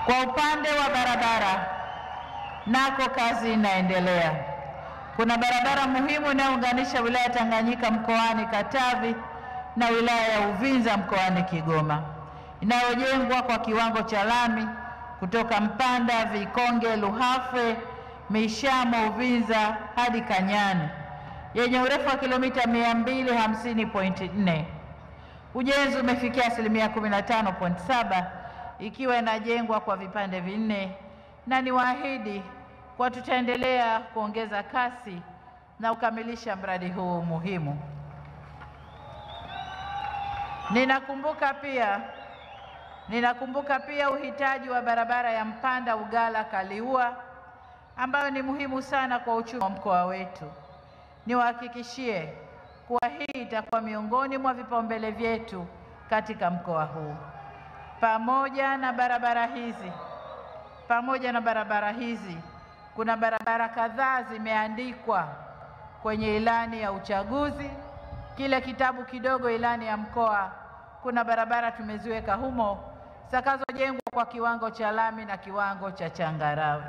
Kwa upande wa barabara, nako kazi inaendelea. Kuna barabara muhimu inayounganisha wilaya Tanganyika mkoani Katavi na wilaya ya Uvinza mkoani Kigoma, inayojengwa kwa kiwango cha lami kutoka Mpanda, Vikonge, Luhafwe, Mishamo, Uvinza hadi Kanyani, yenye urefu wa kilomita 250.4. Ujenzi umefikia asilimia 15.7, ikiwa inajengwa kwa vipande vinne, na niwaahidi kwa tutaendelea kuongeza kasi na kukamilisha mradi huu muhimu. Ninakumbuka pia uhitaji wa barabara ya Mpanda Ugala Kaliua, ambayo ni muhimu sana kwa uchumi wa mkoa wetu. Niwahakikishie kuwa hii itakuwa miongoni mwa vipaumbele vyetu katika mkoa huu. Pamoja na barabara hizi, kuna barabara kadhaa zimeandikwa kwenye ilani ya uchaguzi, kile kitabu kidogo ilani ya mkoa. Kuna barabara tumeziweka humo zitakazojengwa kwa kiwango cha lami na kiwango cha changarawe.